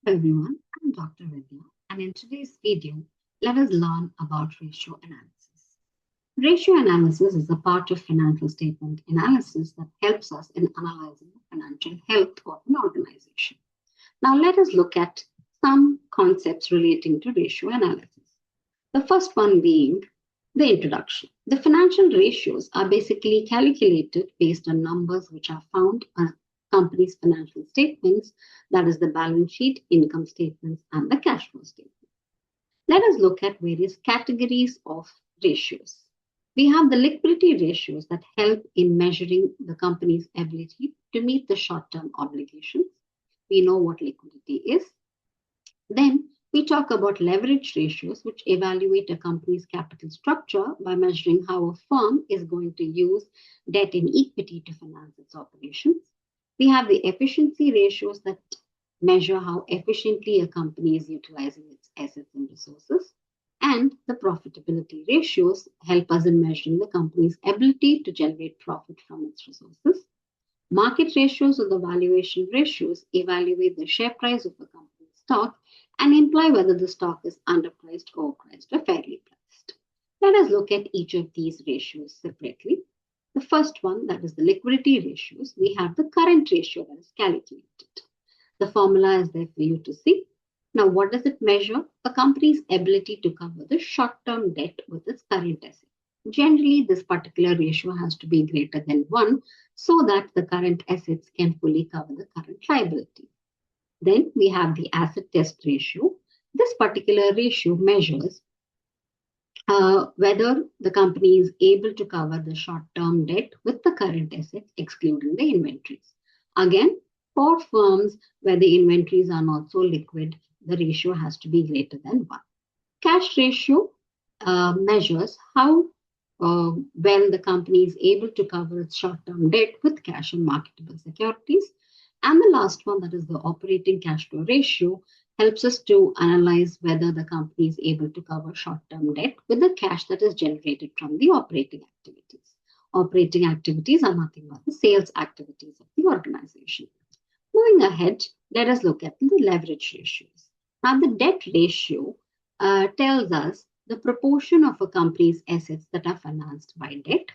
Everyone, I'm Dr. Vidya, and in today's video, let us learn about ratio analysis. Ratio analysis is a part of financial statement analysis that helps us in analyzing the financial health of an organization. Now, let us look at some concepts relating to ratio analysis. The first one being the introduction. The financial ratios are basically calculated based on numbers which are found on a company's financial statements, that is, the balance sheet, income statements, and the cash flow statement. Let us look at various categories of ratios. We have the liquidity ratios that help in measuring the company's ability to meet the short term obligations. We know what liquidity is. Then we talk about leverage ratios, which evaluate a company's capital structure by measuring how a firm is going to use debt and equity to finance its operations. We have the efficiency ratios that measure how efficiently a company is utilizing its assets and resources. And the profitability ratios help us in measuring the company's ability to generate profit from its resources. Market ratios or the valuation ratios evaluate the share price of a company's stock and imply whether the stock is underpriced, overpriced, or fairly priced. Let us look at each of these ratios separately. The first one, that is the liquidity ratios, we have the current ratio that is calculated. The formula is there for you to see. Now, what does it measure? A company's ability to cover the short-term debt with its current assets. Generally, this particular ratio has to be greater than 1 so that the current assets can fully cover the current liability. Then we have the asset test ratio. This particular ratio measures whether the company is able to cover the short-term debt with the current assets, excluding the inventories. Again, for firms where the inventories are not so liquid, the ratio has to be greater than 1. Cash ratio measures how well the company is able to cover its short-term debt with cash and marketable securities. And the last one, that is the operating cash flow ratio, helps us to analyze whether the company is able to cover short-term debt with the cash that is generated from the operating activities. Operating activities are nothing but the sales activities of the organization. Moving ahead, let us look at the leverage ratios. Now, the debt ratio tells us the proportion of a company's assets that are financed by debt.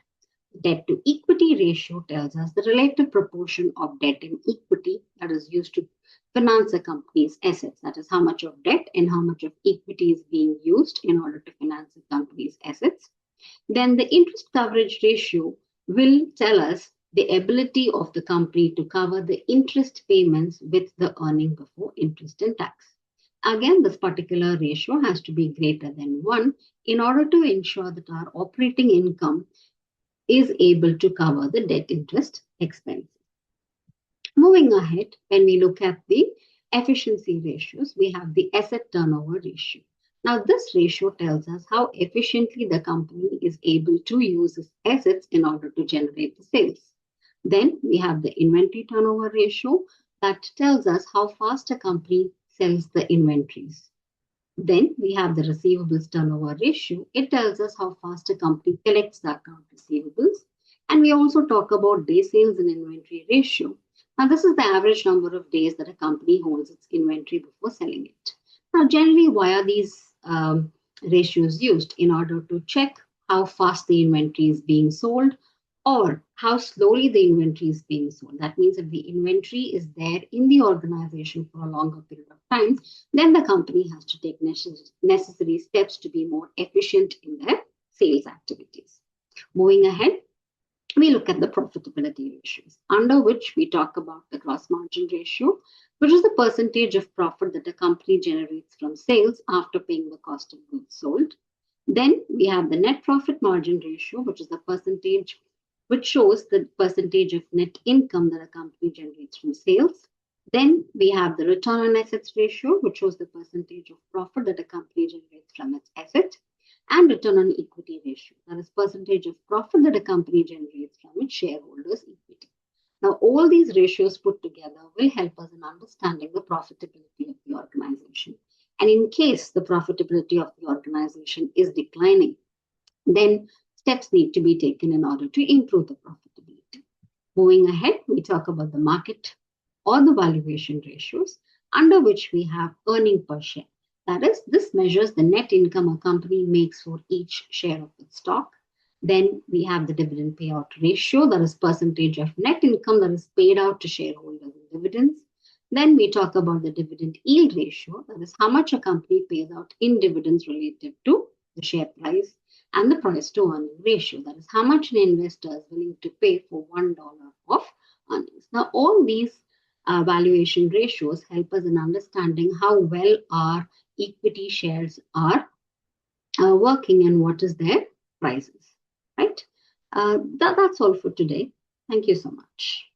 Debt to equity ratio tells us the relative proportion of debt and equity that is used to finance a company's assets. That is how much of debt and how much of equity is being used in order to finance a company's assets. Then the interest coverage ratio will tell us the ability of the company to cover the interest payments with the earning before interest and tax. Again, this particular ratio has to be greater than 1 in order to ensure that our operating income is able to cover the debt interest expenses. Moving ahead, when we look at the efficiency ratios, we have the asset turnover ratio. Now, this ratio tells us how efficiently the company is able to use its assets in order to generate the sales. Then we have the inventory turnover ratio that tells us how fast a company sells the inventories. Then we have the receivables turnover ratio. It tells us how fast a company collects the account receivables. And we also talk about day sales and inventory ratio. Now, this is the average number of days that a company holds its inventory before selling it. Now, generally, why are these ratios used? In order to check how fast the inventory is being sold or how slowly the inventory is being sold. That means if the inventory is there in the organization for a longer period of time, then the company has to take necessary steps to be more efficient in their sales activities. Moving ahead, we look at the profitability ratios, under which we talk about the gross margin ratio, which is the percentage of profit that a company generates from sales after paying the cost of goods sold. Then we have the net profit margin ratio, which is the percentage which shows the percentage of net income that a company generates from sales. Then we have the return on assets ratio, which shows the percentage of profit that a company generates from its asset, and return on equity ratio, that is percentage of profit that a company generates from its shareholders' equity. Now, all these ratios put together will help us in understanding the profitability of the organization. And in case the profitability of the organization is declining, then steps need to be taken in order to improve the profitability. Moving ahead, we talk about the market or the valuation ratios. under which we have earning per share. That is, this measures the net income a company makes for each share of its stock. Then we have the dividend payout ratio, that is percentage of net income that is paid out to shareholders in dividends. Then we talk about the dividend yield ratio, that is how much a company pays out in dividends relative to the share price, and the price to earning ratio, that is how much an investor is willing to pay for $1 of earnings. Now, all these valuation ratios help us in understanding how well our equity shares are working and what is their prices, right? That's all for today. Thank you so much.